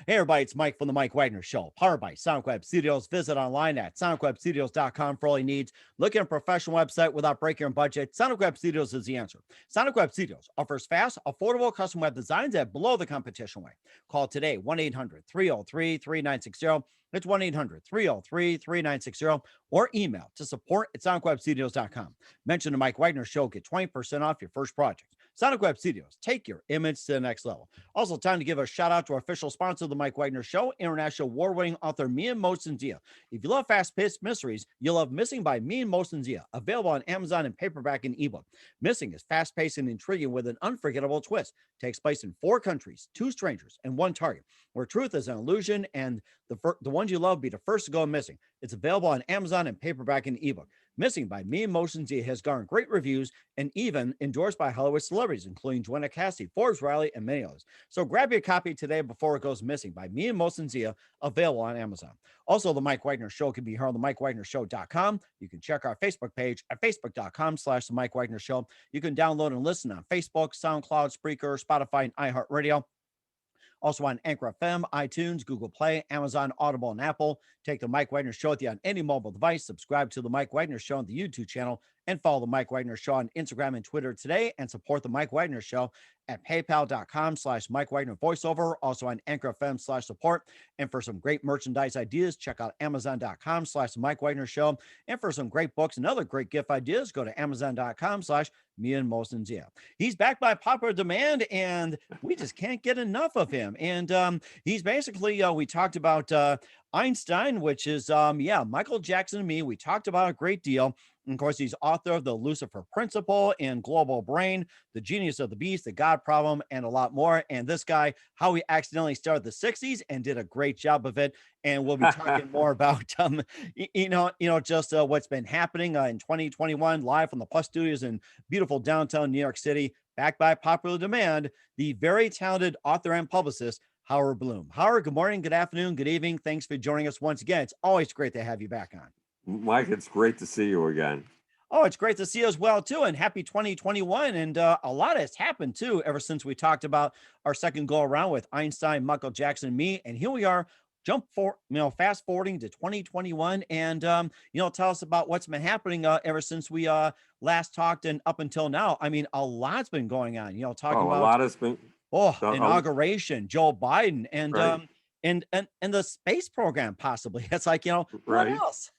Hey, everybody, it's Mike from The Mike Wagner Show, powered by SonicWeb Studios. Visit online at sonicwebstudios.com for all your needs. Looking at a professional website without breaking your budget? SonicWeb Studios is the answer. SonicWeb Studios offers fast, affordable custom web designs at below the competition rate. Call today, 1-800-303-3960. It's 1-800-303-3960, or email to support@sonicwebstudios.com. Mention the Mike Wagner Show, get 20% off your first project. Sonic Web Studios, take your image to the next level. Also, time to give a shout out to our official sponsor of the Mike Wagner Show, international award-winning author Mian Mohsen Zia. If you love fast-paced mysteries, you'll love Missing by Mian Mohsen Zia, available on Amazon in paperback and ebook. Missing is fast-paced and intriguing with an unforgettable twist. Takes place in 4 countries, 2 strangers, and 1 target, where truth is an illusion and the ones you love be the first to go missing. It's available on Amazon in paperback and ebook. Missing by Mian Mohsen Zia has garnered great reviews and even endorsed by Hollywood celebrities, including Joanna Cassidy, Forbes Riley, and many others. So grab your copy today before it goes missing by Mian Mohsen Zia, available on Amazon. Also, the Mike Wagner Show can be heard on the MikeWagnerShow.com. You can check our Facebook page at facebook.com/the Mike Wagner Show. You can download and listen on Facebook, SoundCloud, Spreaker, Spotify, and iHeartRadio. Also on Anchor FM, iTunes, Google Play, Amazon, Audible, and Apple. Take the Mike Wagner Show with you on any mobile device. Subscribe to the Mike Wagner Show on the YouTube channel, and follow the Mike Wagner Show on Instagram and Twitter today, and support the Mike Wagner Show at paypal.com/Mike Wagner voiceover, also on Anchor FM/support. And for some great merchandise ideas, check out Amazon.com/Mike Wagner Show. And for some great books and other great gift ideas, go to Amazon.com/Mian Mohsen Zia. He's back by popular demand, and we just can't get enough of him. And he's basically, we talked about Einstein, which is, Michael Jackson and me. We talked about a great deal. And of course, he's author of the Lucifer Principle and Global Brain, The Genius of the Beast, The God Problem, and a lot more. And this guy, how he accidentally started the 60s and did a great job of it. And we'll be talking more about, just what's been happening in 2021, live from the Plus Studios in beautiful downtown New York City, backed by popular demand, the very talented author and publicist, Howard Bloom. Howard, good morning, good afternoon, good evening. Thanks for joining us once again. It's always great to have you back on. Mike, it's great to see you again. Oh, it's great to see you as well, too. And happy 2021. And a lot has happened, too, ever since we talked about our second go around with Einstein, Michael Jackson, and me. And here we are, fast forwarding to 2021. And, tell us about what's been happening ever since we last talked and up until now. I mean, a lot's been going on, talking about a lot has been. Inauguration, Joe Biden, and right. and the space program, possibly. It's like, what right. else?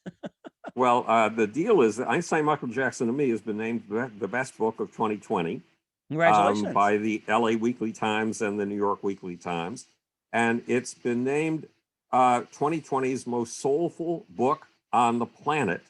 Well, the deal is that Einstein, Michael Jackson, and Me has been named the best book of 2020. Congratulations. By the LA Weekly Times and the New York Weekly Times. And it's been named 2020's most soulful book on the planet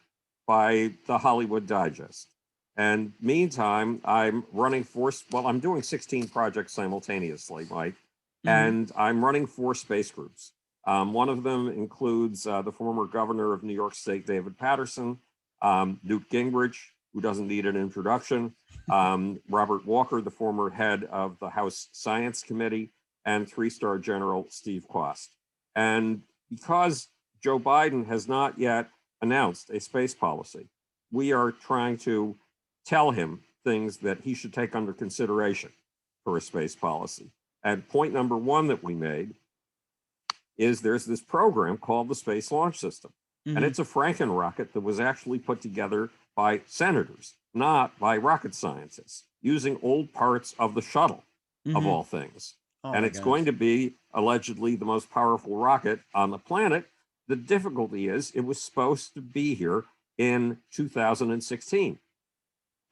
by the Hollywood Digest. And meantime, I'm doing 16 projects simultaneously, Mike, and I'm running 4 space groups. One of them includes the former governor of New York State, David Patterson, Newt Gingrich, who doesn't need an introduction, Robert Walker, the former head of the House Science Committee, and 3-star General Steve Quast. And because Joe Biden has not yet announced a space policy, we are trying to tell him things that he should take under consideration for a space policy. And point number 1 that we made is there's this program called the Space Launch System. And it's a Franken rocket that was actually put together by senators, not by rocket scientists, using old parts of the shuttle, of all things. And it's going to be allegedly the most powerful rocket on the planet. The difficulty is it was supposed to be here in 2016.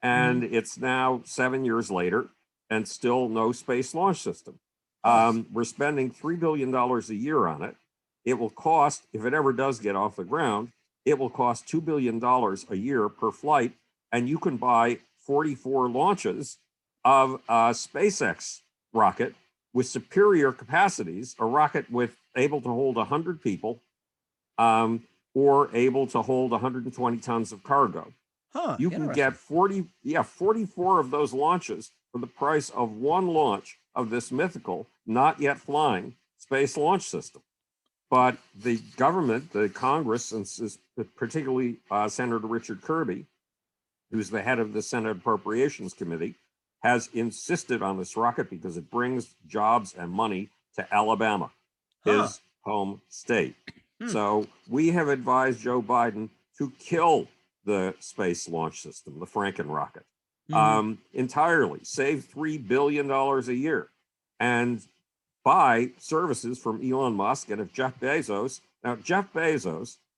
And it's now 7 years later and still no space launch system. We're spending $3 billion a year on it. It will cost, if it ever does get off the ground, it will cost $2 billion a year per flight. And you can buy 44 launches of a Spacex rocket with superior capacities, a rocket able to hold 100 people or able to hold 120 tons of cargo. You can get 44 of those launches for the price of one launch of this mythical, not yet flying space launch system. But the government, the Congress, and particularly Senator Richard Kirby, who's the head of the Senate Appropriations Committee, has insisted on this rocket because it brings jobs and money to Alabama. Huh. his home state. Hmm. So we have advised Joe Biden to kill the space launch system, the Franken rocket, entirely, save $3 billion a year, and buy services from Elon Musk. And if Jeff Bezos,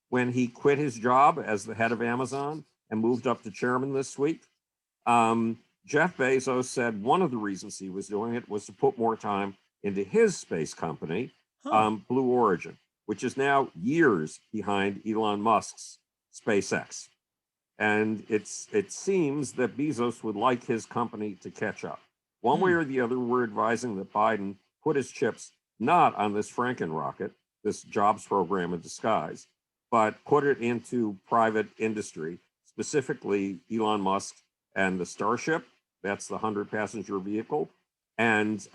when he quit his job as the head of Amazon and moved up to chairman this week, Jeff Bezos said one of the reasons he was doing it was to put more time into his space company, Blue Origin, which is now years behind Elon Musk's SpaceX. And it seems that Bezos would like his company to catch up. One way or the other, we're advising that Biden put his chips not on this Franken rocket, this jobs program in disguise, but put it into private industry, specifically Elon Musk and the Starship, that's the 100-passenger vehicle, and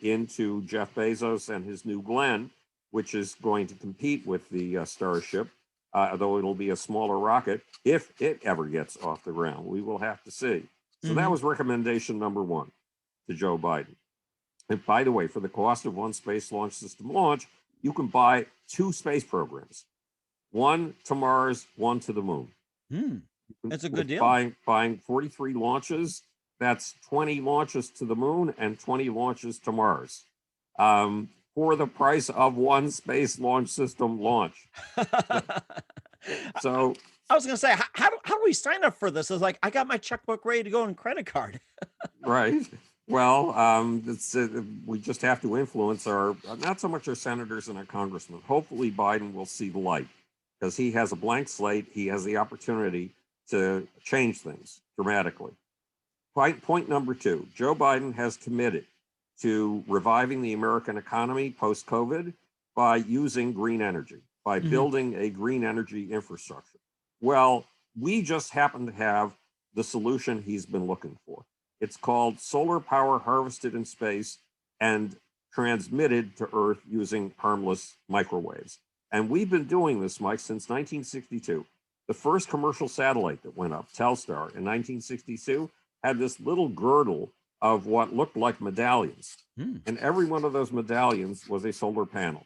into Jeff Bezos and his New Glenn, which is going to compete with the Starship, though it'll be a smaller rocket if it ever gets off the ground. We will have to see. So that was recommendation number one to Joe Biden. And by the way, for the cost of one space launch system launch, you can buy 2 space programs, one to Mars, one to the moon. That's a good deal. Buying 43 launches, that's 20 launches to the moon and 20 launches to Mars, for the price of one space launch system launch. So I was going to say, how do we sign up for this? It's like, I got my checkbook ready to go and credit card. Right. Well, we just have to influence not so much our senators and our congressmen. Hopefully Biden will see the light because he has a blank slate. He has the opportunity to change things dramatically. Point number 2, Joe Biden has committed to reviving the American economy post-COVID by using green energy, by building a green energy infrastructure. Well, we just happen to have the solution he's been looking for. It's called solar power harvested in space and transmitted to Earth using harmless microwaves. And we've been doing this, Mike, since 1962. The first commercial satellite that went up, Telstar, in 1962, had this little girdle of what looked like medallions. And every one of those medallions was a solar panel.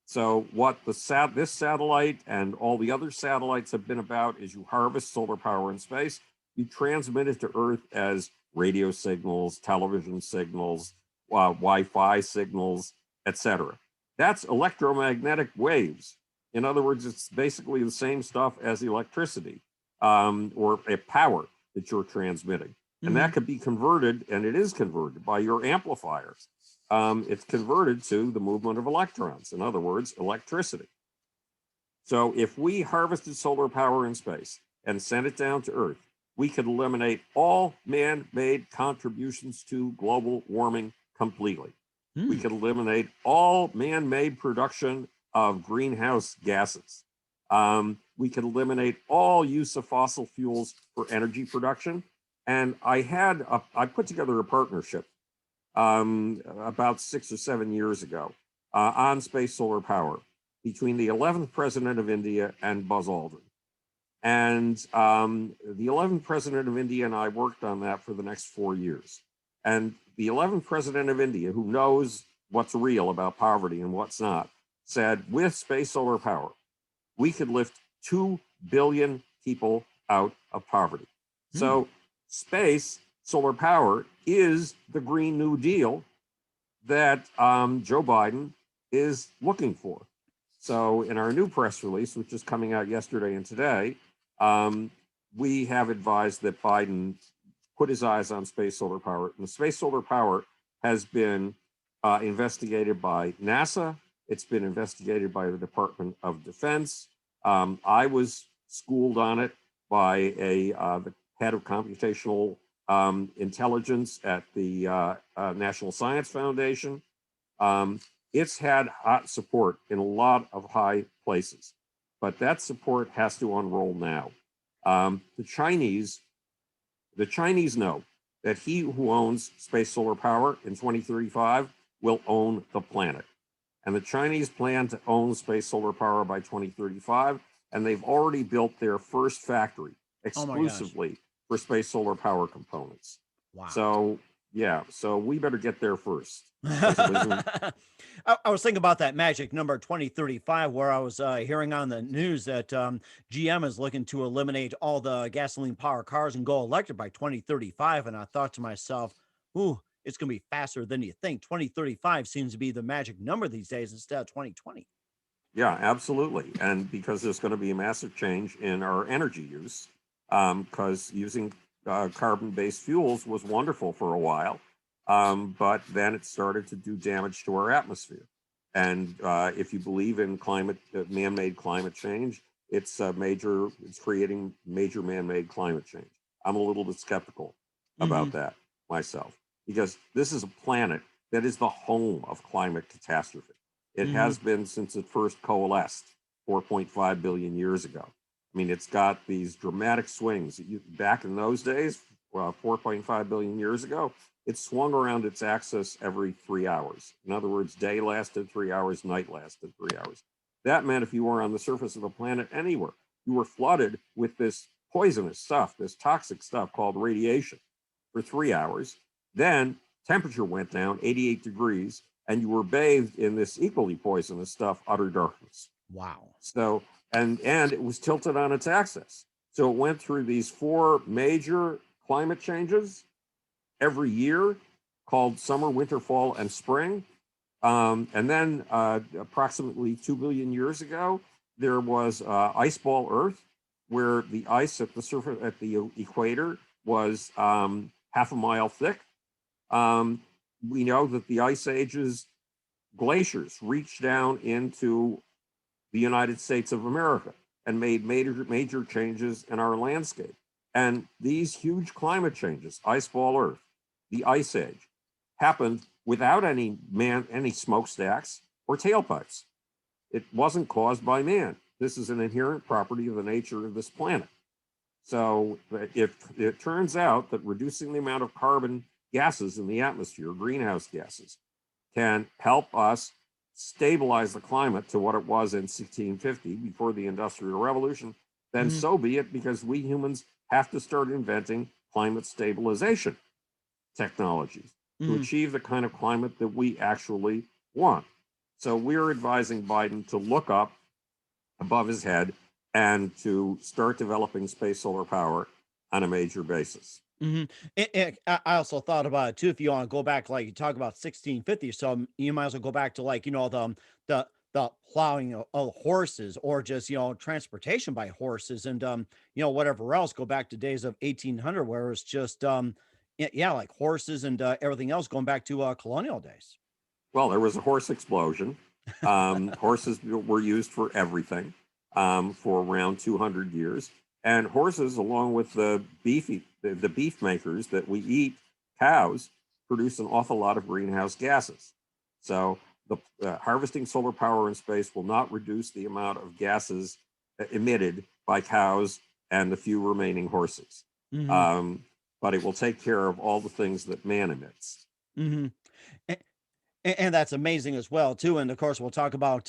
So what this satellite and all the other satellites have been about is you harvest solar power in space, you transmit it to Earth as radio signals, television signals, Wi-Fi signals, etc. That's electromagnetic waves. In other words, it's basically the same stuff as electricity or a power that you're transmitting. And that could be converted, and it is converted by your amplifier. It's converted to the movement of electrons, in other words, electricity. So if we harvested solar power in space and sent it down to Earth, we could eliminate all man-made contributions to global warming completely. We could eliminate all man-made production of greenhouse gases. We could eliminate all use of fossil fuels for energy production. And I put together a partnership about 6 or 7 years ago on space solar power between the 11th president of India and Buzz Aldrin. And the 11th president of India and I worked on that for the next 4 years. And the 11th president of India, who knows what's real about poverty and what's not, said with space solar power, we could lift 2 billion people out of poverty. So space solar power is the Green New Deal that Joe Biden is looking for. So in our new press release, which is coming out yesterday and today, we have advised that Biden put his eyes on space solar power. And space solar power has been investigated by NASA. It's been investigated by the Department of Defense. I was schooled on it by the head of computational intelligence at the National Science Foundation. It's had hot support in a lot of high places, but that support has to unroll now. The Chinese know that he who owns space solar power in 2035 will own the planet. And the Chinese plan to own space solar power by 2035, and they've already built their first factory exclusively for space solar power components. Wow. So Yeah, so we better get there first. 'cause it was I was thinking about that magic number 2035, where I was hearing on the news that GM is looking to eliminate all the gasoline powered cars and go electric by 2035. And I thought to myself, ooh, it's going to be faster than you think. 2035 seems to be the magic number these days instead of 2020. Yeah, absolutely. And because there's going to be a massive change in our energy use, because using carbon-based fuels was wonderful for a while, but then it started to do damage to our atmosphere. And if you believe in man-made climate change, it's creating major man-made climate change. I'm a little bit skeptical about that myself, because this is a planet that is the home of climate catastrophe. It has been since it first coalesced 4.5 billion years ago. I mean, it's got these dramatic swings. Back in those days, 4.5 billion years ago, it swung around its axis every 3 hours. In other words, day lasted 3 hours, night lasted 3 hours. That meant if you were on the surface of a planet anywhere, you were flooded with this poisonous stuff, this toxic stuff called radiation for 3 hours. Then temperature went down 88 degrees, and you were bathed in this equally poisonous stuff, utter darkness. Wow. So, and it was tilted on its axis. So it went through these 4 major climate changes every year, called summer, winter, fall, and spring. And then approximately 2 billion years ago, there was ice ball Earth, where the ice at the surface, at the equator, was half a mile thick. We know that the ice age's glaciers reached down into the United States of America and made major changes in our landscape. And these huge climate changes, ice ball Earth, the ice age, happened without any smokestacks or tailpipes. It wasn't caused by man. This is an inherent property of the nature of this planet. So if it turns out that reducing the amount of carbon gases in the atmosphere, greenhouse gases, can help us stabilize the climate to what it was in 1650 before the Industrial Revolution, then so be it, because we humans have to start inventing climate stabilization technologies to achieve the kind of climate that we actually want. So we're advising Biden to look up above his head and to start developing space solar power on a major basis. I also thought about it too. If you want to go back, like you talk about 1650, so you might as well go back to, like, the plowing of horses, or just, transportation by horses, and whatever else. Go back to days of 1800, where it's just yeah, like horses and everything else, going back to colonial days. Well, there was a horse explosion. Horses were used for everything for around 200 years. And horses, along with the beef makers that we eat, cows, produce an awful lot of greenhouse gases. So the harvesting solar power in space will not reduce the amount of gases emitted by cows and the few remaining horses. But it will take care of all the things that man emits. And that's amazing as well too. And of course, we'll talk about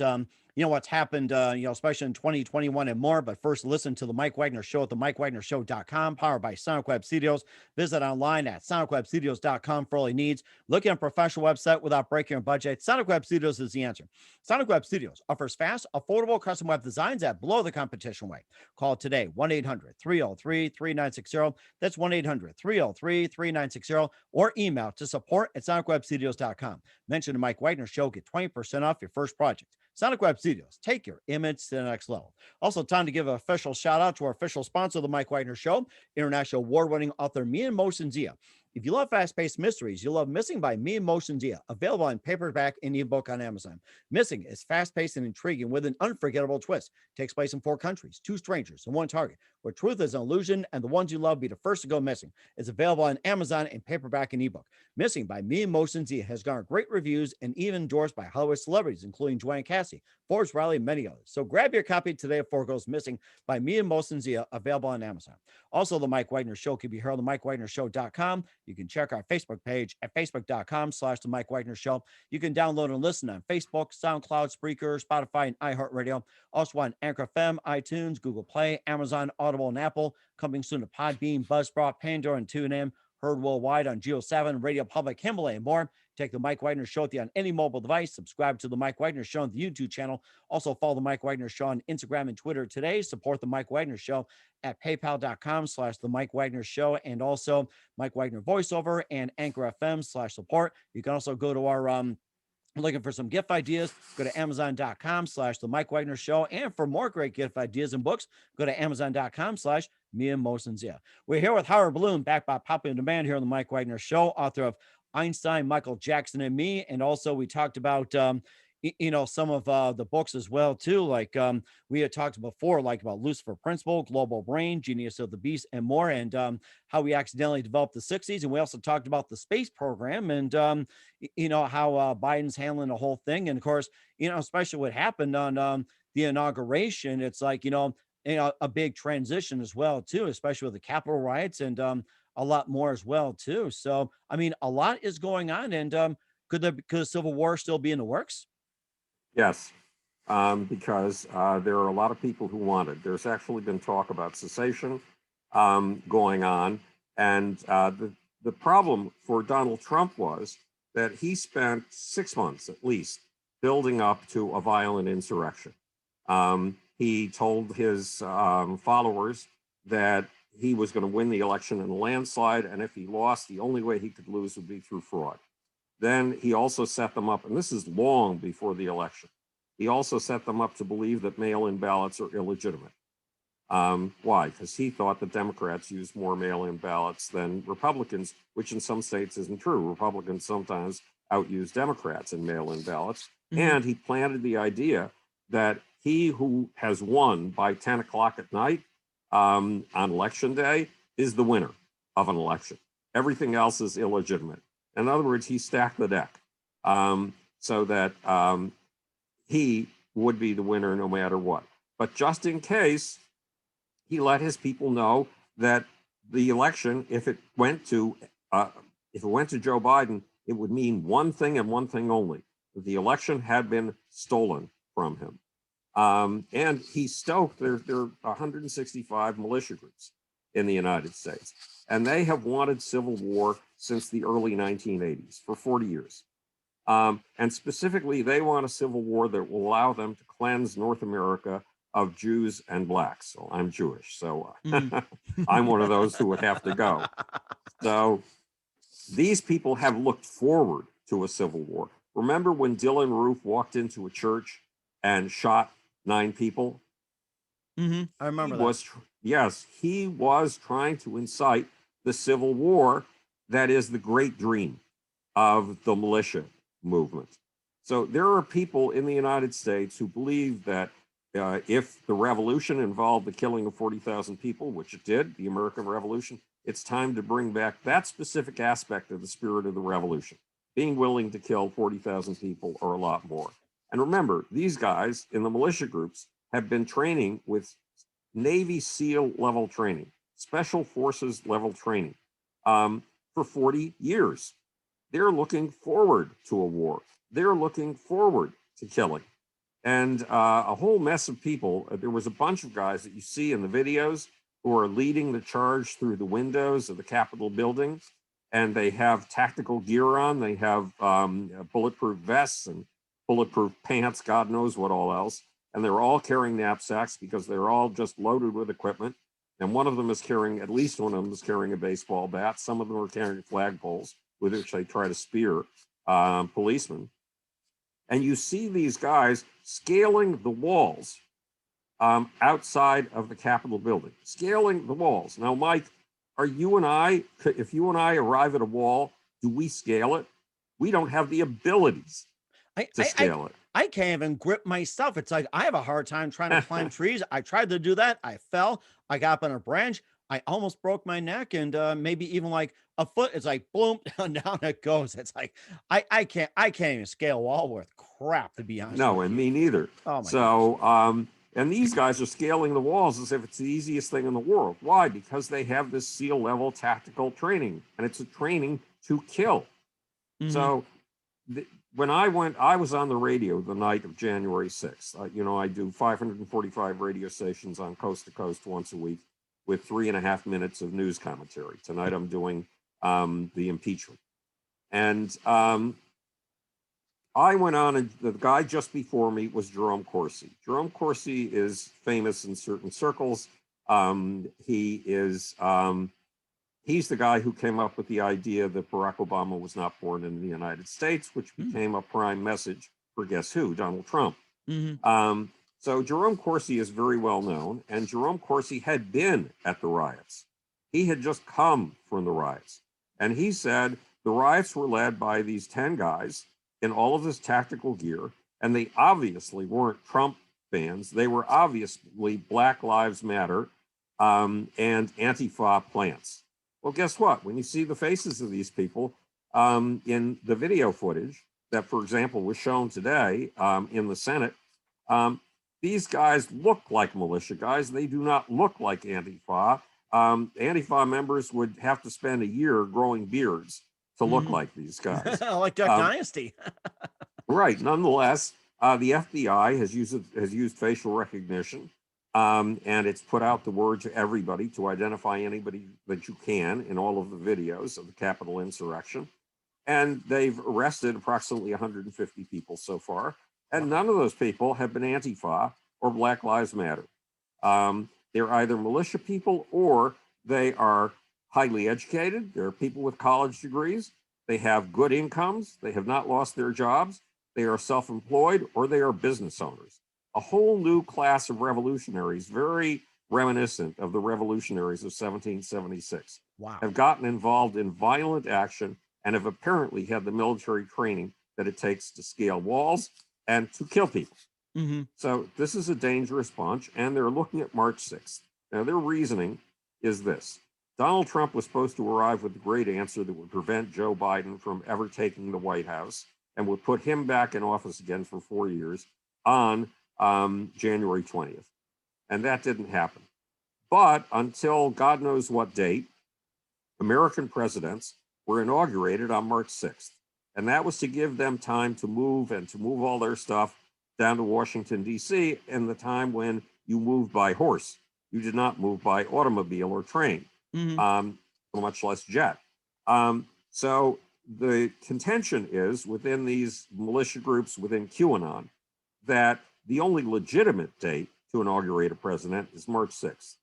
what's happened, especially in 2021 and more. But first, listen to the Mike Wagner Show at the MikeWagnerShow.com, powered by Sonic Web Studios. Visit online at SonicWebStudios.com for all your needs. Looking at a professional website without breaking your budget? Sonic Web Studios is the answer. Sonic Web Studios offers fast, affordable custom web designs at below the competition rate. Call today, 1-800-303-3960. That's 1-800-303-3960, or email to support@SonicWebStudios.com. Mention the Mike Wagner Show, get 20% off your first project. Sonic Web Studios, take your image to the next level. Also, time to give an official shout out to our official sponsor of the Mike Wagner Show, international award-winning author Mia Motion Zia. If you love fast-paced mysteries, you'll love Missing by Mia Motion Zia, available in paperback and ebook on Amazon. Missing is fast-paced and intriguing with an unforgettable twist. Takes place in 4 countries, 2 strangers, and 1 target, where truth is an illusion and the ones you love be the first to go missing. It's available on Amazon in paperback and ebook. Missing by Mia Motion Zia has garnered great reviews and even endorsed by Hollywood celebrities, including Joanne Cassie, Forbes Riley, and many others. So grab your copy today before it goes missing by Mia Motion Zia, available on Amazon. Also, the Mike Wagner Show can be heard on the MikeWagnerShow.com. You can check our Facebook page at Facebook.com/The Mike Wagner Show. You can download and listen on Facebook, SoundCloud, Spreaker, Spotify, and iHeartRadio. Also on Anchor FM, iTunes, Google Play, Amazon, Audible, and Apple. Coming soon to Podbean, Buzzsprout, Pandora, and TuneIn. heard worldwide on Geo 7, Radio Public, Himalaya, and more. Take the Mike Wagner Show with you on any mobile device. Subscribe to the Mike Wagner Show on the YouTube channel. Also follow the Mike Wagner Show on Instagram and Twitter today. Support the Mike Wagner Show at paypal.com/the Mike Wagner Show, and also Mike Wagner voiceover and Anchor FM/support. You can also go to our looking for some gift ideas, go to amazon.com/the Mike Wagner Show. And for more great gift ideas and books, go to amazon.com/me and Mosensia. We're here with Howard Bloom, backed by popular demand here on the Mike Wagner Show, author of Einstein, Michael Jackson, and Me. And also we talked about, some of the books as well, too. Like we had talked before, like about Lucifer Principle, Global Brain, Genius of the Beast, and more, and how we accidentally developed the 60s. And we also talked about the space program and, how Biden's handling the whole thing. And of course, especially what happened on the inauguration, it's like, a big transition as well, too, especially with the Capitol riots and a lot more as well, too. So, I mean, a lot is going on. And could a civil war still be in the works? Yes, because there are a lot of people who want it. There's actually been talk about cessation going on. And the problem for Donald Trump was that he spent 6 months at least building up to a violent insurrection. He told his followers that he was going to win the election in a landslide, and if he lost, the only way he could lose would be through fraud. Then he also set them up, and this is long before the election, he also set them up to believe that mail-in ballots are illegitimate. Why? Because he thought that Democrats use more mail-in ballots than Republicans, which in some states isn't true. Republicans sometimes outuse Democrats in mail-in ballots. Mm-hmm. And he planted the idea that he who has won by 10 o'clock at night on election day is the winner of an election. Everything else is illegitimate. In other words, he stacked the deck so that he would be the winner no matter what. But just in case, he let his people know that the election, if it went to Joe Biden, it would mean one thing and one thing only: that the election had been stolen from him. And he stoked, there are 165 militia groups in the United States, and they have wanted civil war since the early 1980s, for 40 years. And specifically, they want a civil war that will allow them to cleanse North America of Jews and blacks. So I'm Jewish, so I'm one of those who would have to go. So these people have looked forward to a civil war. Remember when Dylan Roof walked into a church and shot 9 people? Mm-hmm. I remember that. Yes, he was trying to incite the civil war that is the great dream of the militia movement. So there are people in the United States who believe that if the revolution involved the killing of 40,000 people, which it did, the American Revolution, it's time to bring back that specific aspect of the spirit of the revolution, being willing to kill 40,000 people or a lot more. And remember, these guys in the militia groups have been training with Navy SEAL level training, Special Forces level training for 40 years. They're looking forward to a war. They're looking forward to killing. And a whole mess of people. There was a bunch of guys that you see in the videos who are leading the charge through the windows of the Capitol building. And they have tactical gear on. They have bulletproof vests and bulletproof pants, God knows what all else. And they're all carrying knapsacks because they're all just loaded with equipment. And one of them is carrying, at least one of them is carrying a baseball bat. Some of them are carrying flagpoles with which they try to spear policemen. And you see these guys scaling the walls outside of the Capitol building, scaling the walls. Now, Mike, are you and I, if you and I arrive at a wall, do we scale it? We don't have the abilities to scale it. I can't even grip myself. It's like I have a hard time trying to climb trees. I tried to do that. I fell. I got up on a branch. I almost broke my neck, and maybe even like a foot. It's like boom, down it goes. It's like I can't even scale a wall worth crap, to be honest. No, and me neither. Oh my gosh. And these guys are scaling the walls as if it's the easiest thing in the world. Why? Because they have this SEAL level tactical training, and it's a training to kill. Mm-hmm. So when I was on the radio the night of January 6th. I do 545 radio stations on coast to coast once a week with 3.5 minutes of news commentary. Tonight I'm doing the impeachment. And I went on, and the guy just before me was Jerome Corsi. Jerome Corsi is famous in certain circles. He's the guy who came up with the idea that Barack Obama was not born in the United States, which became a prime message for guess who? Donald Trump. So Jerome Corsi is very well known, and Jerome Corsi had been at the riots. He had just come from the riots, and he said the riots were led by these 10 guys in all of this tactical gear, and they obviously weren't Trump fans. They were obviously Black Lives Matter and Antifa plants. Well, guess what? When you see the faces of these people in the video footage that, for example, was shown today in the Senate, these guys look like militia guys. They do not look like Antifa. Antifa members would have to spend a year growing beards to look like these guys. Like Duck Dynasty. Right. Nonetheless, the FBI has used facial recognition, and it's put out the word to everybody to identify anybody that you can in all of the videos of the Capitol insurrection. And they've arrested approximately 150 people so far. And none of those people have been Antifa or Black Lives Matter. They're either militia people or they are highly educated. They're people with college degrees. They have good incomes. They have not lost their jobs. They are self-employed or they are business owners. A whole new class of revolutionaries, very reminiscent of the revolutionaries of 1776, have gotten involved in violent action and have apparently had the military training that it takes to scale walls and to kill people. So this is a dangerous bunch, and they're looking at March 6th. Now, their reasoning is this. Donald Trump was supposed to arrive with the great answer that would prevent Joe Biden from ever taking the White House and would put him back in office again for 4 years on January 20th. And that didn't happen. But until God knows what date, American presidents were inaugurated on March 6th. And that was to give them time to move all their stuff down to Washington, D.C. in the time when you moved by horse. You did not move by automobile or train, much less jet. So the contention is within these militia groups within QAnon that the only legitimate date to inaugurate a president is March 6th.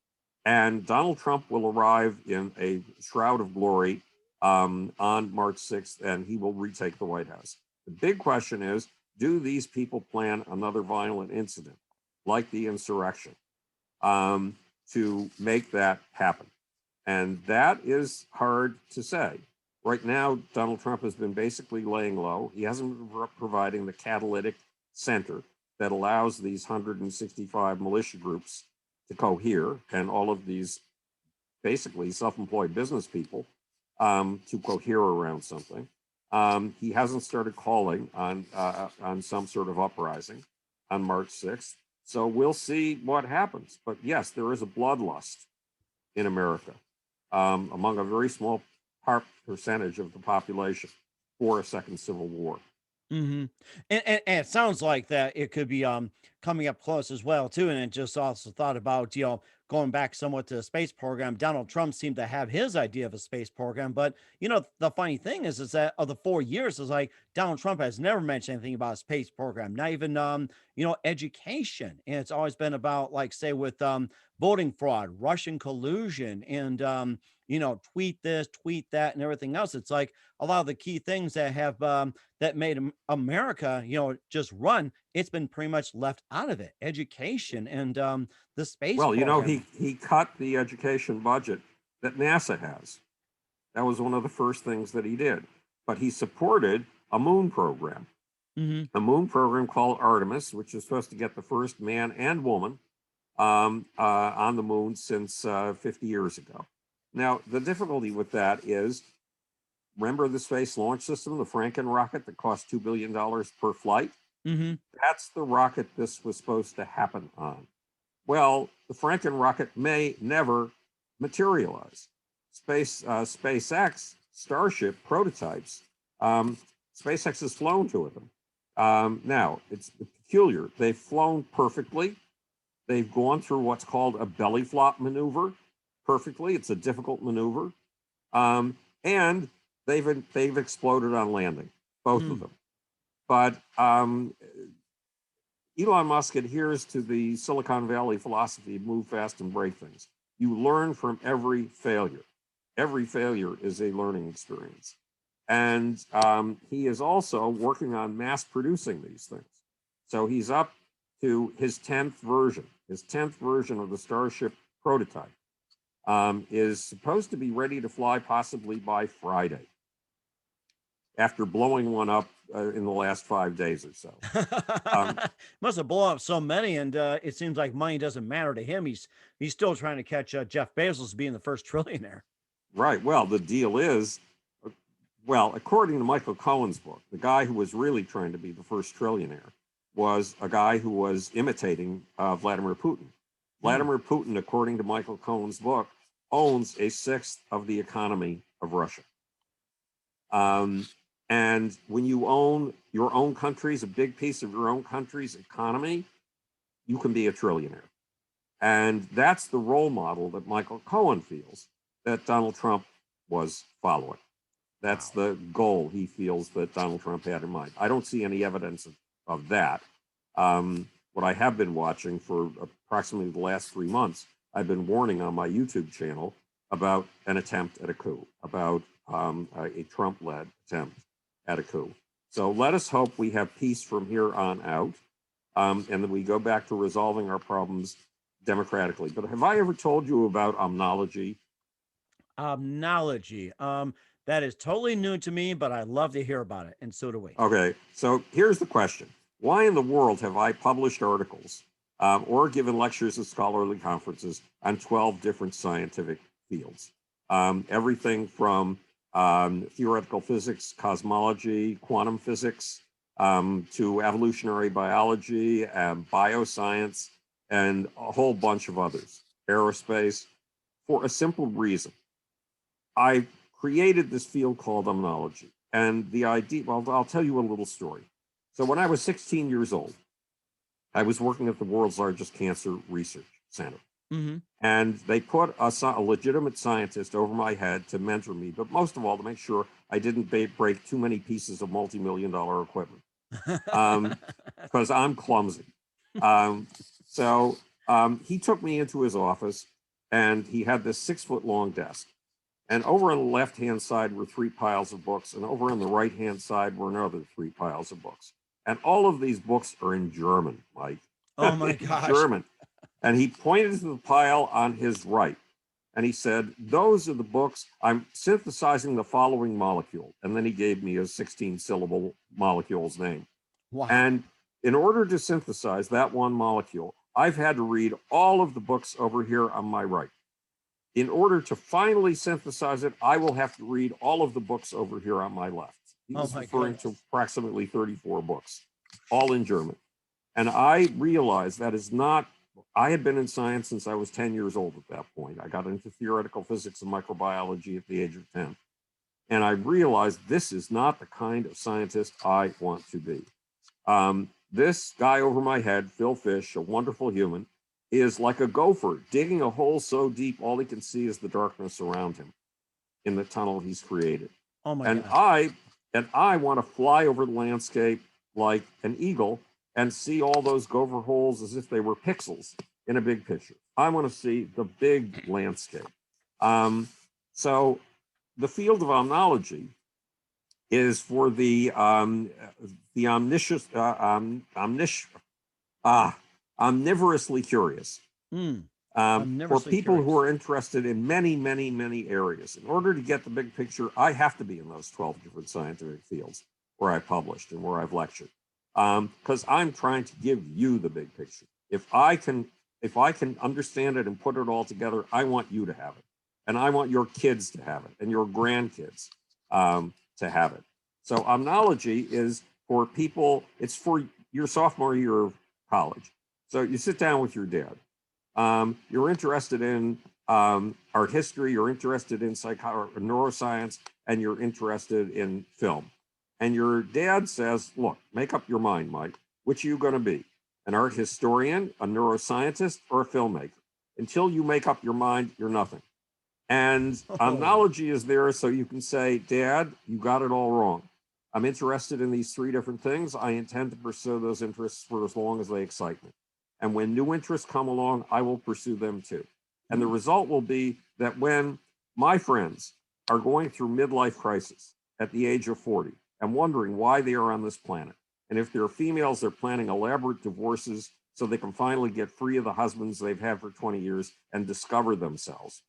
And Donald Trump will arrive in a shroud of glory on March 6th, and he will retake the White House. The big question is, do these people plan another violent incident like the insurrection to make that happen? And that is hard to say. Right now, Donald Trump has been basically laying low. He hasn't been providing the catalytic center that allows these 165 militia groups to cohere and all of these basically self-employed business people to cohere around something. He hasn't started calling on some sort of uprising on March 6th. So we'll see what happens. But yes, there is a bloodlust in America among a very small percentage of the population for a second civil war. And it sounds like that it could be coming up close as well too. And it just also thought about, going back somewhat to the space program. Donald Trump seemed to have his idea of a space program, but the funny thing is that of the 4 years is like Donald Trump has never mentioned anything about a space program, not even education. And it's always been about, like, say with voting fraud, Russian collusion, and tweet this, tweet that, and everything else. It's like a lot of the key things that have that made America, just run. It's been pretty much left out of it. Education and the space. Well, program. he cut the education budget that NASA has. That was one of the first things that he did. But he supported a moon program, a moon program called Artemis, which is supposed to get the first man and woman on the moon since 50 years ago. Now, the difficulty with that is, remember the Space Launch System, the Franken rocket that cost $2 billion per flight? That's the rocket this was supposed to happen on. Well, the Franken rocket may never materialize. SpaceX, Starship prototypes, SpaceX has flown two of them. Now, it's peculiar. They've flown perfectly. They've gone through what's called a belly flop maneuver perfectly. It's a difficult maneuver. And and they've exploded on landing, both of them. But Elon Musk adheres to the Silicon Valley philosophy of move fast and break things. You learn from every failure. Every failure is a learning experience. And he is also working on mass producing these things. So he's up to his 10th version. His 10th version of the Starship prototype is supposed to be ready to fly possibly by Friday, after blowing one up in the last 5 days or so. Must have blown up so many, and it seems like money doesn't matter to him. He's still trying to catch Jeff Bezos being the first trillionaire. Right. Well, the deal is, well, according to Michael Cohen's book, the guy who was really trying to be the first trillionaire was a guy who was imitating Vladimir Putin. Vladimir Putin, according to Michael Cohen's book, owns a sixth of the economy of Russia. And when you own your own country's, a big piece of your own country's economy, you can be a trillionaire. And that's the role model that Michael Cohen feels that Donald Trump was following. That's the goal he feels that Donald Trump had in mind. I don't see any evidence of that. What I have been watching for approximately the last 3 months, I've been warning on my YouTube channel about an attempt at a coup, about a Trump-led attempt at a coup. So let us hope we have peace from here on out, and that we go back to resolving our problems democratically. But have I ever told you about omnology? Omnology. That is totally new to me, but I love to hear about it, and so do we. Okay, so here's the question. Why in the world have I published articles or given lectures at scholarly conferences on 12 different scientific fields? Everything from theoretical physics, cosmology, quantum physics, to evolutionary biology, bioscience, and a whole bunch of others, aerospace, for a simple reason. I created this field called omnology. And the idea, well, I'll tell you a little story. So when I was 16 years old, I was working at the world's largest cancer research center. And they put a legitimate scientist over my head to mentor me, but most of all, to make sure I didn't break too many pieces of multi-million-dollar equipment, because I'm clumsy. So he took me into his office, and he had this 6-foot-long desk. And over on the left-hand side were 3 piles of books, and over on the right-hand side were another 3 piles of books. And all of these books are in German, Mike. Oh my gosh. German. And he pointed to the pile on his right. And he said, those are the books. I'm synthesizing the following molecule. And then he gave me a 16-syllable molecule's name. Wow. And in order to synthesize that one molecule, I've had to read all of the books over here on my right. In order to finally synthesize it, I will have to read all of the books over here on my left. He was referring to approximately 34 books, all in German. And I realized that is not, I had been in science since I was 10 years old at that point. I got into theoretical physics and microbiology at the age of 10. And I realized this is not the kind of scientist I want to be. This guy over my head, Phil Fish, a wonderful human, is like a gopher digging a hole so deep all he can see is the darkness around him in the tunnel he's created. Oh my God. I want to fly over the landscape like an eagle and see all those gopher holes as if they were pixels in a big picture. I want to see the big landscape. So the field of omnology is for the omnivorously curious. For people who are interested in many, many, many areas. In order to get the big picture, I have to be in those 12 different scientific fields where I published and where I've lectured. Because I'm trying to give you the big picture. If I can understand it and put it all together, I want you to have it. And I want your kids to have it and your grandkids to have it. So omnology is for people, it's for your sophomore year of college. So you sit down with your dad. You're interested in art history, you're interested in neuroscience, and you're interested in film. And your dad says, look, make up your mind, Mike. Which are you going to be? An art historian, a neuroscientist, or a filmmaker? Until you make up your mind, you're nothing. And Oh, omnology is there so you can say, Dad, you got it all wrong. I'm interested in these three different things. I intend to pursue those interests for as long as they excite me. And when new interests come along, I will pursue them too. And the result will be that when my friends are going through midlife crisis at the age of 40 and wondering why they are on this planet, and if they're females, they're planning elaborate divorces so they can finally get free of the husbands they've had for 20 years and discover themselves.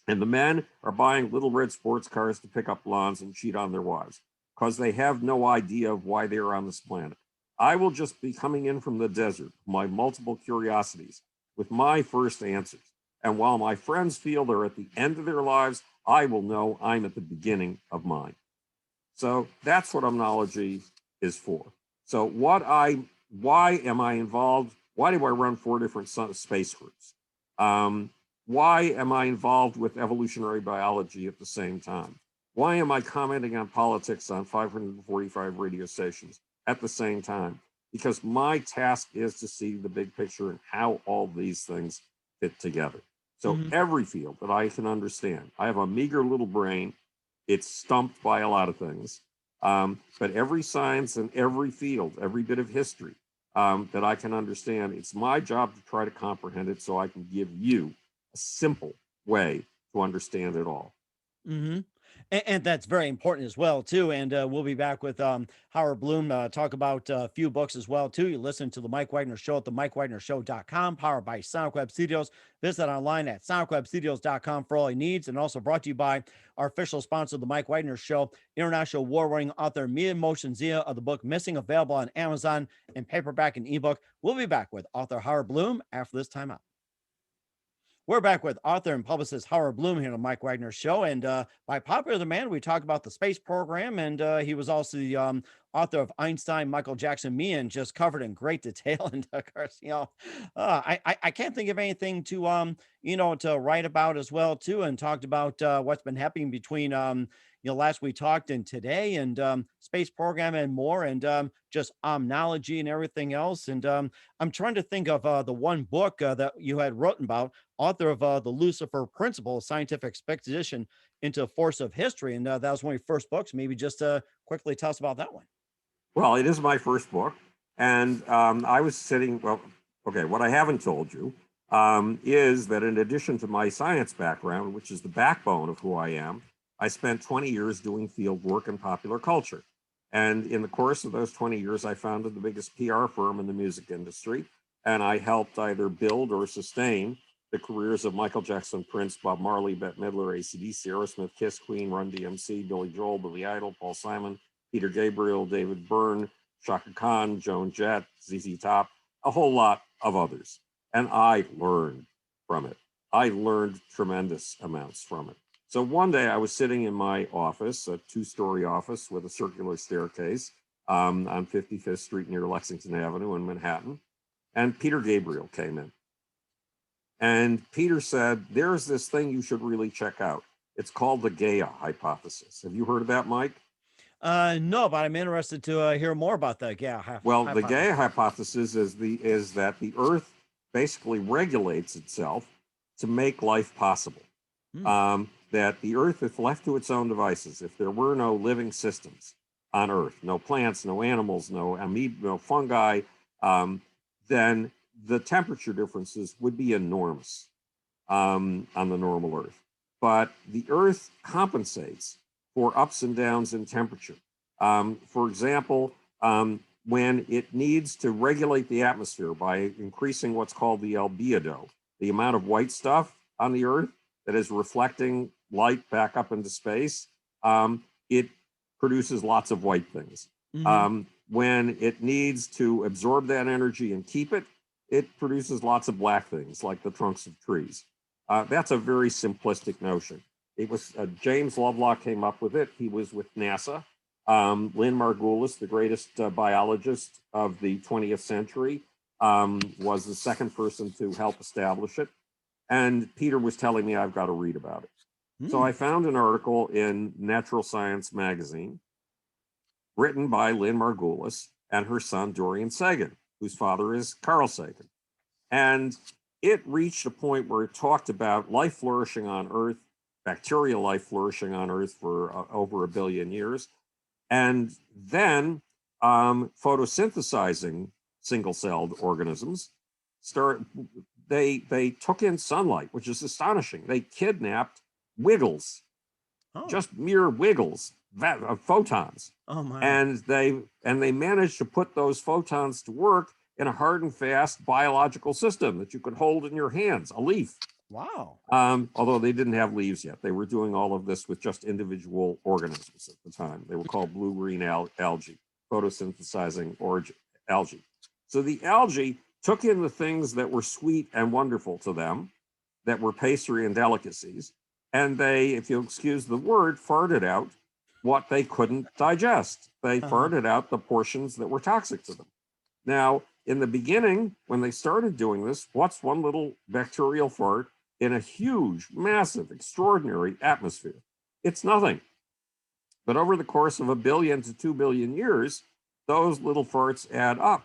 And the men are buying little red sports cars to pick up blondes and cheat on their wives because they have no idea of why they are on this planet. I will just be coming in from the desert, my multiple curiosities, with my first answers. And while my friends feel they're at the end of their lives, I will know I'm at the beginning of mine. So that's what omnology is for. So why am I involved? Why do I run 4 different space groups? Why am I involved with evolutionary biology at the same time? Why am I commenting on politics on 545 radio stations at the same time? Because my task is to see the big picture and how all these things fit together. So every field that I can understand, I have a meager little brain. It's stumped by a lot of things. But every science and every field, every bit of history that I can understand, it's my job to try to comprehend it so I can give you a simple way to understand it all. Mm-hmm. And that's very important as well, too. And we'll be back with Howard Bloom, talk about a few books as well, too. You listen to the Mike Wagner Show at the MikeWagnerShow.com, powered by Sonic Web Studios. Visit online at SonicWebStudios.com for all your needs. And also brought to you by our official sponsor, the Mike Wagner Show, international award-winning author Mia Motion Zia of the book Missing, available on Amazon in paperback and ebook. We'll be back with author Howard Bloom after this time out. We're back with author and publicist Howard Bloom here on the Mike Wagner Show. And by popular demand, we talk about the space program. And he was also the author of Einstein, Michael Jackson, Me, and just covered in great detail. And of course, I can't think of anything to, to write about as well, too. And talked about what's been happening between, last we talked and today, and space program and more, and just omnology and everything else. And I'm trying to think of the one book that you had written about, author of the Lucifer Principle, scientific expedition into the force of history. And that was one of your first books. Maybe just quickly tell us about that one. Well, it is my first book. And I was sitting, well, okay, what I haven't told you is that in addition to my science background, which is the backbone of who I am, I spent 20 years doing field work in popular culture. And in the course of those 20 years, I founded the biggest PR firm in the music industry. And I helped either build or sustain the careers of Michael Jackson, Prince, Bob Marley, Bette Midler, AC/DC, Aerosmith, Kiss, Queen, Run DMC, Billy Joel, Billy Idol, Paul Simon, Peter Gabriel, David Byrne, Chaka Khan, Joan Jett, ZZ Top, a whole lot of others. And I learned from it. I learned tremendous amounts from it. So one day I was sitting in my office, a 2-story office with a circular staircase on 55th Street near Lexington Avenue in Manhattan. And Peter Gabriel came in. And Peter said, there's this thing you should really check out. It's called the Gaia Hypothesis. Have you heard of that, Mike? No, but I'm interested to hear more about the Gaia Hypothesis. Well, the Gaia Hypothesis is that the Earth basically regulates itself to make life possible. That the Earth, if left to its own devices, if there were no living systems on Earth, no plants, no animals, no amoeba, no fungi, then the temperature differences would be enormous on the normal Earth. But the Earth compensates for ups and downs in temperature. For example, when it needs to regulate the atmosphere by increasing what's called the albedo, the amount of white stuff on the Earth that is reflecting light back up into space, it produces lots of white things. When it needs to absorb that energy and keep it, it produces lots of black things like the trunks of trees. That's a very simplistic notion. It was James Lovelock came up with it. He was with NASA. Lynn Margulis, the greatest biologist of the 20th century, was the second person to help establish it. And Peter was telling me I've got to read about it. So I found an article in Natural Science magazine written by Lynn Margulis and her son, Dorian Sagan, whose father is Carl Sagan. And it reached a point where it talked about life flourishing on Earth bacterial life flourishing on Earth for over 1 billion years. And then photosynthesizing single-celled organisms they took in sunlight, which is astonishing. They kidnapped wiggles, just mere wiggles of photons. Oh my. And they managed to put those photons to work in a hard and fast biological system that you could hold in your hands, a leaf. Wow. Although they didn't have leaves yet. They were doing all of this with just individual organisms at the time. They were called blue-green algae, photosynthesizing algae. So the algae took in the things that were sweet and wonderful to them, that were pastry and delicacies, and they, if you'll excuse the word, farted out what they couldn't digest. They farted out the portions that were toxic to them. Now, in the beginning, when they started doing this, what's one little bacterial fart in a huge, massive, extraordinary atmosphere? It's nothing. But over the course of 1 billion to 2 billion years, those little farts add up.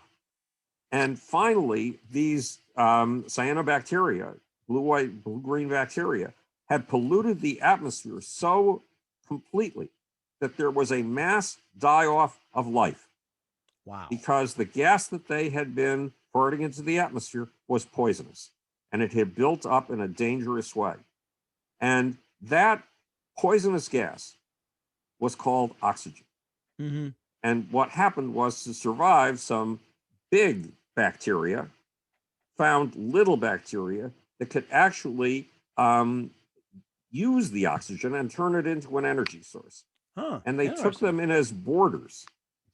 And finally, these cyanobacteria, blue-white, blue-green bacteria, had polluted the atmosphere so completely that there was a mass die-off of life. Wow. Because the gas that they had been farting into the atmosphere was poisonous, and it had built up in a dangerous way. And that poisonous gas was called oxygen. Mm-hmm. And what happened was, to survive, some big bacteria found little bacteria that could actually use the oxygen and turn it into an energy source. And they took them in as borders,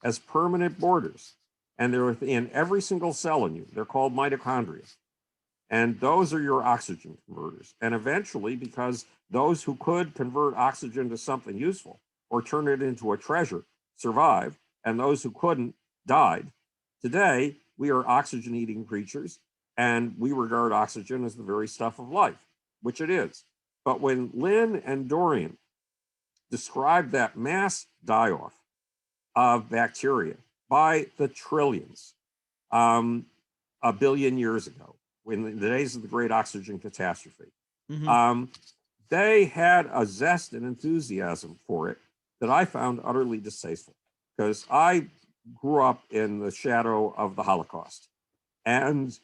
as permanent borders. And they're in every single cell in you. They're called mitochondria. And those are your oxygen converters. And eventually, because those who could convert oxygen to something useful or turn it into a treasure survived, and those who couldn't died, today we are oxygen-eating creatures, and we regard oxygen as the very stuff of life, which it is. But when Lynn and Dorian described that mass die-off of bacteria by the trillions, 1 billion years ago, in the days of the great oxygen catastrophe, they had a zest and enthusiasm for it that I found utterly distasteful, because I grew up in the shadow of the Holocaust. And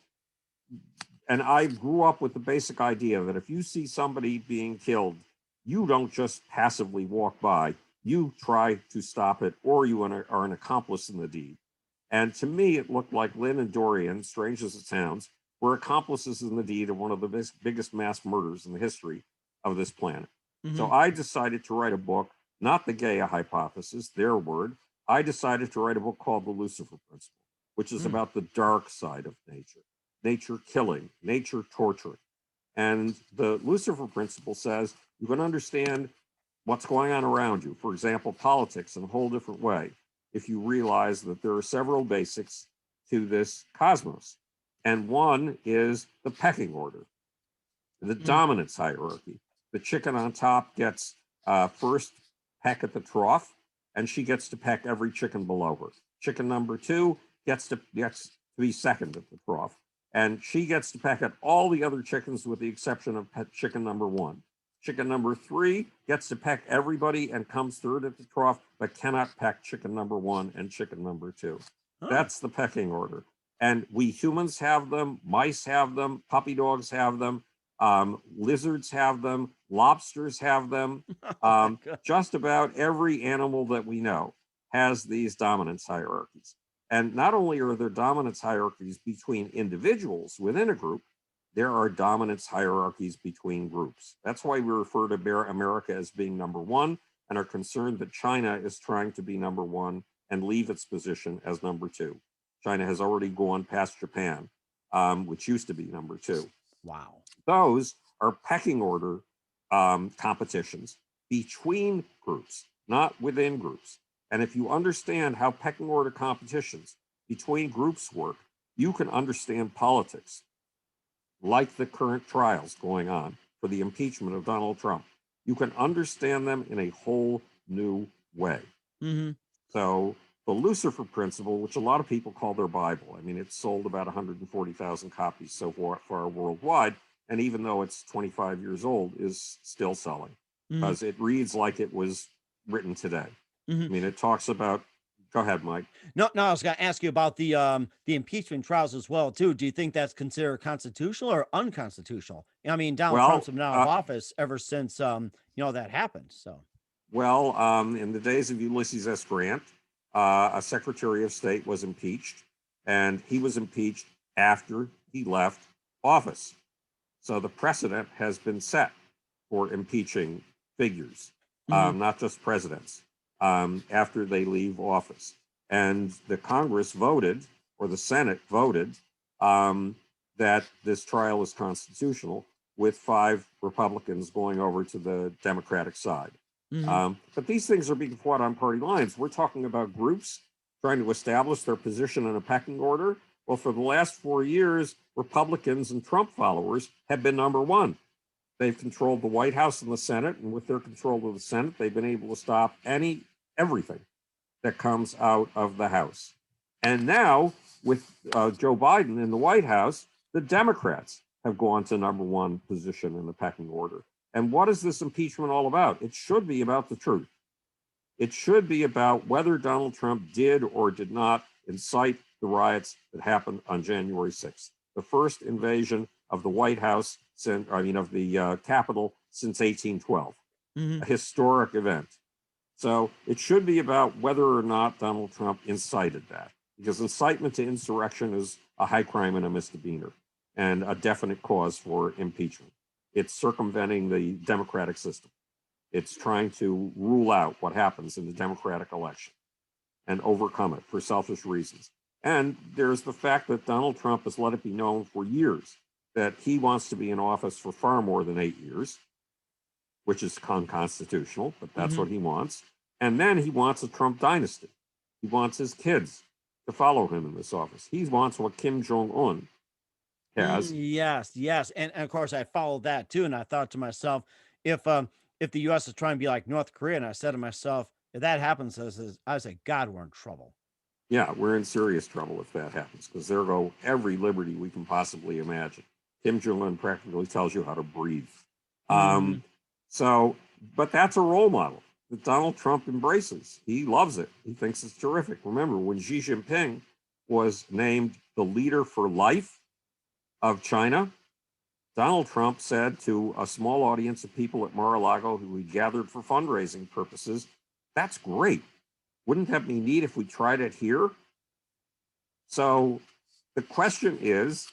I grew up with the basic idea that if you see somebody being killed, you don't just passively walk by, you try to stop it, or you are an accomplice in the deed. And to me, it looked like Lynn and Dorian, strange as it sounds, were accomplices in the deed of one of the biggest mass murders in the history of this planet. So I decided to write a book, not the Gaia Hypothesis, their word. I decided to write a book called The Lucifer Principle, which is about the dark side of nature, nature killing, nature torturing. And the Lucifer Principle says you can understand what's going on around you, for example, politics, in a whole different way, if you realize that there are several basics to this cosmos. And one is the pecking order, the dominance hierarchy. The chicken on top gets first peck at the trough, and she gets to peck every chicken below her. Chicken number 2 gets to be second at the trough, and she gets to peck at all the other chickens with the exception of chicken number 1. Chicken number 3 gets to peck everybody and comes third at the trough, but cannot peck chicken number 1 and chicken number 2. That's the pecking order. And we humans have them, mice have them, puppy dogs have them, lizards have them, lobsters have them. Just about every animal that we know has these dominance hierarchies. And not only are there dominance hierarchies between individuals within a group, there are dominance hierarchies between groups. That's why we refer to America as being number 1 and are concerned that China is trying to be number 1 and leave its position as number 2. China has already gone past Japan, which used to be number 2. Wow. Those are pecking order competitions between groups, not within groups. And if you understand how pecking order competitions between groups work, you can understand politics, like the current trials going on for the impeachment of Donald Trump. You can understand them in a whole new way. So the Lucifer Principle, which a lot of people call their Bible, I mean, it's sold about 140,000 copies so far worldwide, and even though it's 25 years old, is still selling. because it reads like it was written today. I mean, it talks about. Go ahead, Mike. No, I was going to ask you about the impeachment trials as well too. Do you think that's considered constitutional or unconstitutional? I mean, Donald Trump's been out of office ever since that happened. So, in the days of Ulysses S. Grant, a Secretary of State was impeached, and he was impeached after he left office. So the precedent has been set for impeaching figures, not just presidents, after they leave office. And the Congress voted, or the Senate voted, that this trial is constitutional, with 5 Republicans going over to the Democratic side. But these things are being fought on party lines. We're talking about groups trying to establish their position in a pecking order. Well, for the last 4 years, Republicans and Trump followers have been number one. They've controlled the White House and the Senate, and with their control of the Senate, they've been able to stop everything that comes out of the House. And now, with Joe Biden in the White House, the Democrats have gone to number one position in the pecking order. And what is this impeachment all about? It should be about the truth. It should be about whether Donald Trump did or did not incite the riots that happened on January 6th, the first invasion of the White House, of the Capitol since 1812, a historic event. So it should be about whether or not Donald Trump incited that, because incitement to insurrection is a high crime and a misdemeanor and a definite cause for impeachment. It's circumventing the democratic system. It's trying to rule out what happens in the democratic election and overcome it for selfish reasons. And there's the fact that Donald Trump has let it be known for years that he wants to be in office for far more than 8 years, which is unconstitutional, but that's what he wants. And then he wants a Trump dynasty. He wants his kids to follow him in this office. He wants what Kim Jong-un has. Yes. And of course, I followed that too. And I thought to myself, if the U.S. is trying to be like North Korea, and I said to myself, if that happens, I say, God, we're in trouble. Yeah, we're in serious trouble if that happens, because there go every liberty we can possibly imagine. Kim Jong-un practically tells you how to breathe. But that's a role model that Donald Trump embraces. He loves it. He thinks it's terrific. Remember, when Xi Jinping was named the leader for life of China, Donald Trump said to a small audience of people at Mar-a-Lago who he gathered for fundraising purposes, "That's great. Wouldn't that be neat if we tried it here?" So the question is,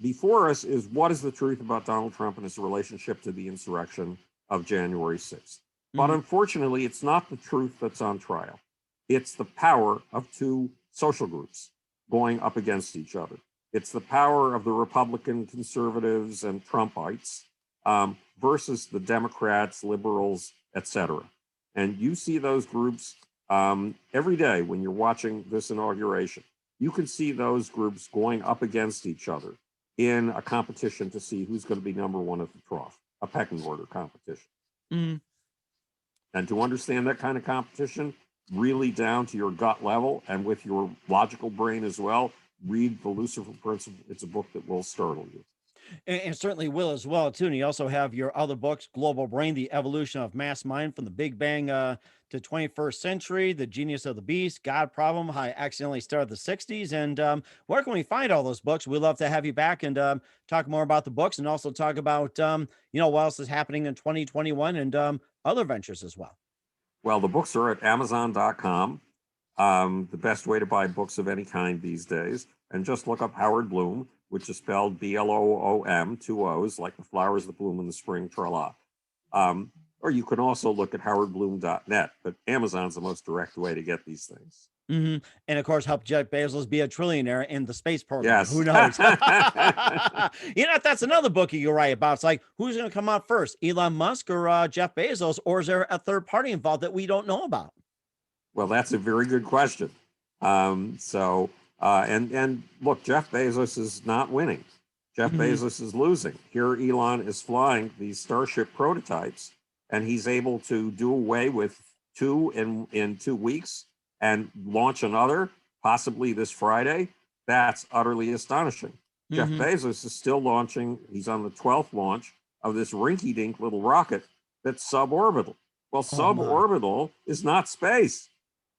before us is, what is the truth about Donald Trump and his relationship to the insurrection of January 6th? But unfortunately, it's not the truth that's on trial. It's the power of 2 social groups going up against each other. It's the power of the Republican conservatives and Trumpites versus the Democrats, liberals, etc. And you see those groups every day when you're watching this inauguration. You can see those groups going up against each other in a competition to see who's going to be number one at the trough, a pecking order competition. And to understand that kind of competition, really down to your gut level and with your logical brain as well, read The Lucifer Principle. It's a book that will startle you. And certainly will as well, too. And you also have your other books, Global Brain, The Evolution of Mass Mind from the Big Bang to 21st Century, The Genius of the Beast, God Problem, How I Accidentally Started the 60s. And where can we find all those books? We'd love to have you back and talk more about the books, and also talk about, what else is happening in 2021 and other ventures as well. Well, the books are at Amazon.com. The best way to buy books of any kind these days. And just look up Howard Bloom, which is spelled Bloom, 2 O's, like the flowers that bloom in the spring, tra-la. Or you can also look at howardbloom.net, but Amazon's the most direct way to get these things. And of course, help Jeff Bezos be a trillionaire in the space program. Yes. Who knows? If that's another book you write about, it's like, who's going to come out first, Elon Musk or Jeff Bezos, or is there a third party involved that we don't know about? Well, that's a very good question. And look, Jeff Bezos is not winning. Jeff Bezos is losing. Here, Elon is flying these Starship prototypes, and he's able to do away with 2 in 2 weeks and launch another, possibly this Friday. That's utterly astonishing. Jeff Bezos is still launching. He's on the 12th launch of this rinky-dink little rocket that's suborbital. Well, Oh, my. suborbital is not space.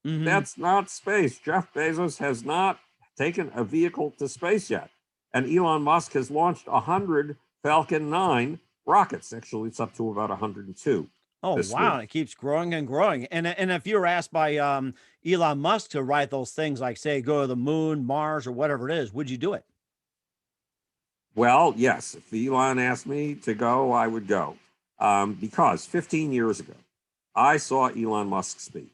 Mhm. That's not space. Jeff Bezos has not taken a vehicle to space yet. And Elon Musk has launched 100 Falcon 9 rockets. Actually, it's up to about 102 Oh, this wow. week. It keeps growing and growing. And if you were asked by Elon Musk to write those things, like say go to the moon, Mars, or whatever it is, would you do it? Well, yes. If Elon asked me to go, I would go. Because 15 years ago, I saw Elon Musk speak.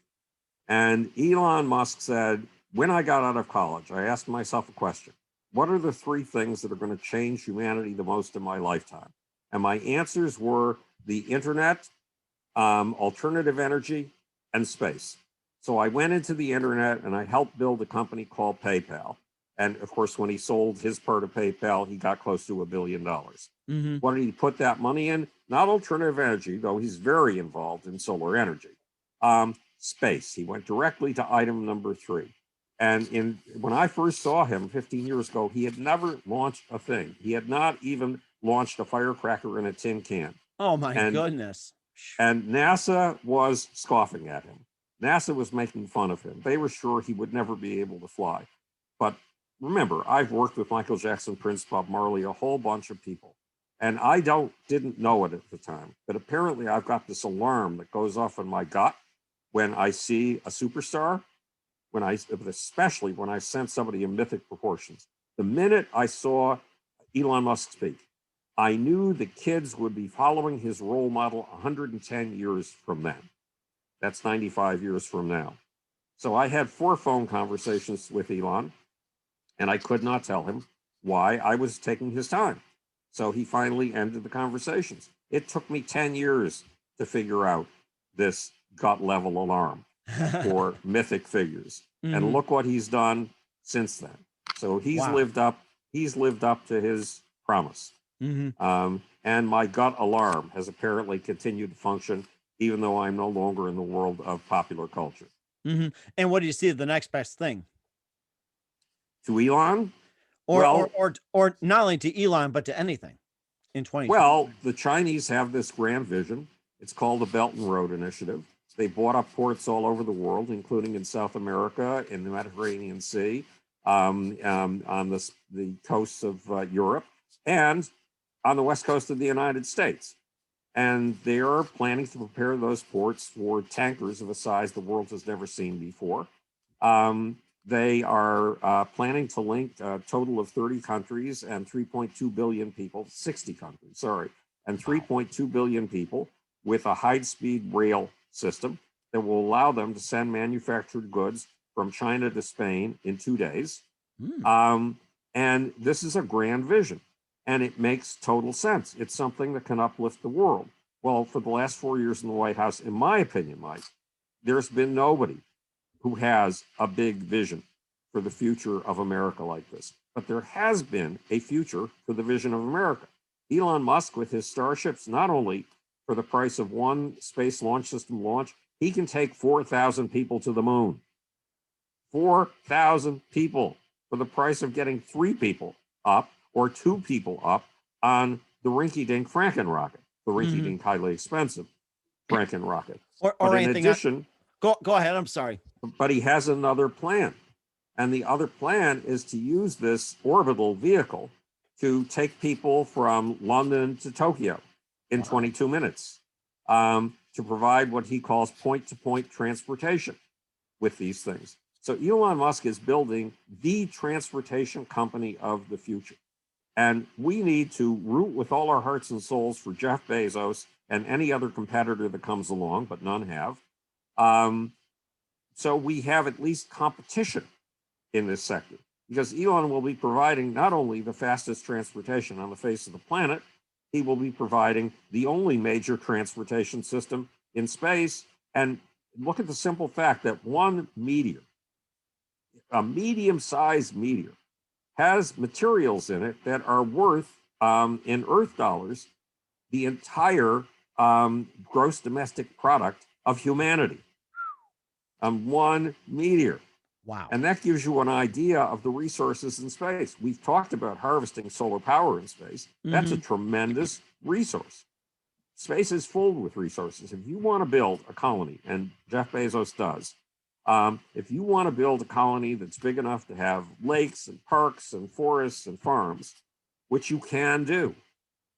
And Elon Musk said, when I got out of college, I asked myself a question. What are the three things that are going to change humanity the most in my lifetime? And my answers were the internet, alternative energy, and space. So I went into the internet and I helped build a company called PayPal. And of course, when he sold his part of PayPal, he got close to $1 billion. Mhm. What did he put that money in? Not alternative energy, though he's very involved in solar energy. Space. He went directly to item number 3. And when I first saw him 15 years ago, he had never launched a thing. He had not even launched a firecracker in a tin can. Oh, my And goodness. and NASA was scoffing at him. NASA was making fun of him. They were sure he would never be able to fly. But remember, I've worked with Michael Jackson, Prince, Bob Marley, a whole bunch of people. And I didn't know it at the time, but apparently I've got this alarm that goes off in my gut when I see a superstar, especially when I sense somebody in mythic proportions. The minute I saw Elon Musk speak, I knew the kids would be following his role model 110 years from then. That's 95 years from now. So I had 4 phone conversations with Elon, and I could not tell him why I was taking his time. So he finally ended the conversations. It took me 10 years to figure out this gut level alarm for mythic figures. And Mhm. look what he's done since then. So he's Wow. lived up to his promise. Mhm. And my gut alarm has apparently continued to function, even though I'm no longer in the world of popular culture. Mhm. And what do you see as the next best thing? To Elon, Or or well, or or not only to Elon, but to anything in 2020. the Chinese have this grand vision. It's called the Belton Road Initiative. They bought up ports all over the world, including in South America, in the Mediterranean Sea, on the coasts of Europe, and on the west coast of the United States. And they are planning to prepare those ports for tankers of a size the world has never seen before. They are planning to link a total of 30 countries and 3.2 billion people, 60 countries, sorry, and 3.2 billion people with a high-speed rail system that will allow them to send manufactured goods from China to Spain in 2 days. And this is a grand vision, and it makes total sense. It's something that can uplift the world. Well, for the last 4 years in the White House, in my opinion, Mike, there's been nobody who has a big vision for the future of America like this. But there has been a future for the vision of America. Elon Musk, with his Starships, not only for the price of one space launch system launch, he can take 4,000 people to the moon. 4,000 people for the price of getting 3 people up or 2 people up on the rinky-dink Franken rocket, the rinky-dink highly expensive Franken rocket. Or But in anything. addition, Go ahead. I'm sorry. but he has another plan. And the other plan is to use this orbital vehicle to take people from London to Tokyo in 22 minutes, to provide what he calls point-to-point transportation with these things. So Elon Musk is building the transportation company of the future. And we need to root with all our hearts and souls for Jeff Bezos and any other competitor that comes along, but none have. So we have at least competition in this sector, because Elon will be providing not only the fastest transportation on the face of the planet, he will be providing the only major transportation system in space. And look at the simple fact that one meteor, a medium-sized meteor, has materials in it that are worth, in Earth dollars, the entire gross domestic product of humanity. One meteor. Wow. And that gives you an idea of the resources in space. We've talked about harvesting solar power in space. That's a tremendous resource. Space is full with resources. If you want to build a colony, and Jeff Bezos does, if you want to build a colony that's big enough to have lakes and parks and forests and farms, which you can do,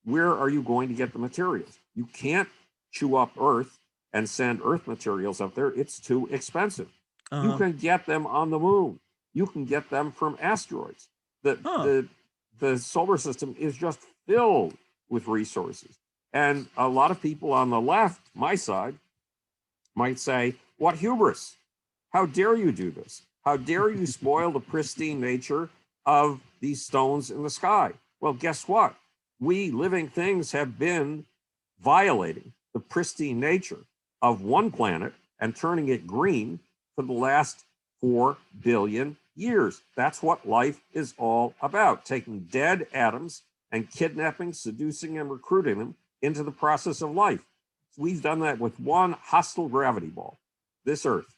where are you going to get the materials? You can't chew up Earth and send Earth materials up there. It's too expensive. You can get them on the moon. You can get them from asteroids. The solar system is just filled with resources. And a lot of people on the left, my side, might say, what hubris? How dare you do this? How dare you spoil the pristine nature of these stones in the sky? Well, guess what? We living things have been violating the pristine nature of one planet and turning it green for the last 4 billion years. That's what life is all about, taking dead atoms and kidnapping, seducing, and recruiting them into the process of life. We've done that with one hostile gravity ball, this Earth.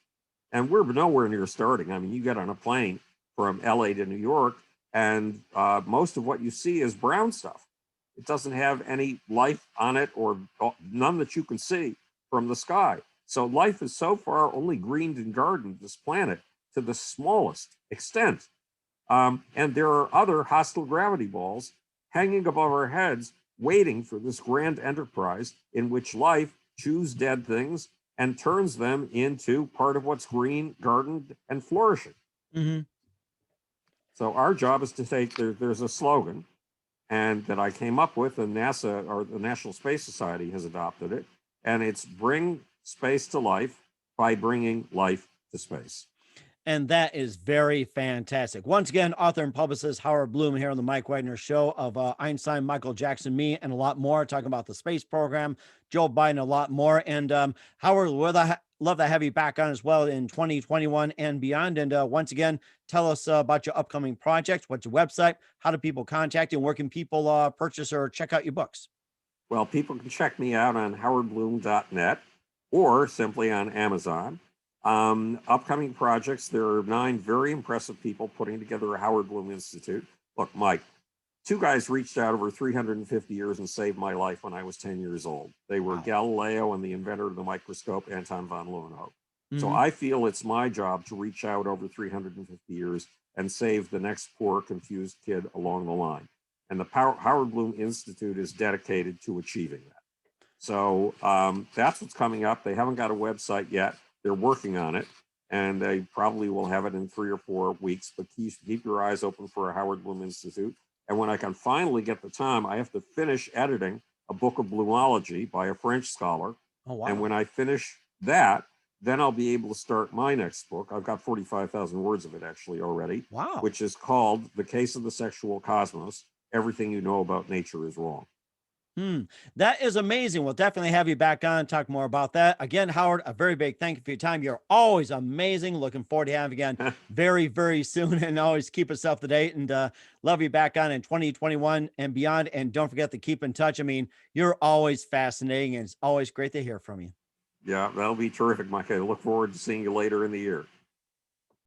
And we're nowhere near starting. I mean, you get on a plane from LA to New York, and most of what you see is brown stuff. It doesn't have any life on it, or none that you can see from the sky. So life is so far only greened and gardened this planet to the smallest extent. And there are other hostile gravity balls hanging above our heads, waiting for this grand enterprise in which life chews dead things and turns them into part of what's green, gardened, and flourishing. Mm-hmm. So our job is to take, there's a slogan, and that I came up with, and NASA, or the National Space Society, has adopted it, and it's bring space to life by bringing life to space. And that is very fantastic. Once again, author and publicist Howard Bloom here on the Mike Wagner Show of Einstein, Michael Jackson, me, and a lot more, talking about the space program, Joe Biden, a lot more. And Howard, love to have you back on as well in 2021 and beyond. And once again, tell us about your upcoming projects. What's your website? How do people contact you? And where can people purchase or check out your books? Well, people can check me out on howardbloom.net or simply on Amazon. Upcoming projects, there are 9 very impressive people putting together a Howard Bloom Institute. Look, Mike, 2 guys reached out over 350 years and saved my life when I was 10 years old. They were Galileo and the inventor of the microscope, Anton von Leeuwenhoek. Mm-hmm. So I feel it's my job to reach out over 350 years and save the next poor, confused kid along the line. And the Howard Bloom Institute is dedicated to achieving that. So that's what's coming up. They haven't got a website yet. They're working on it, and they probably will have it in 3 or 4 weeks, but keep your eyes open for a Howard Bloom Institute. And when I can finally get the time, I have to finish editing a book of bloomology by a French scholar. Oh, wow. And when I finish that, then I'll be able to start my next book. I've got 45,000 words of it actually already. Wow. Which is called The Case of the Sexual Cosmos. Everything you know about nature is wrong. That is amazing. We'll definitely have you back on, talk more about that. Again, Howard, a very big thank you for your time. You're always amazing. Looking forward to having you again very, very soon, and always keep us up to date, and love you back on in 2021 and beyond. And don't forget to keep in touch. I mean, you're always fascinating, and it's always great to hear from you. Yeah, that'll be terrific, Mike. I look forward to seeing you later in the year.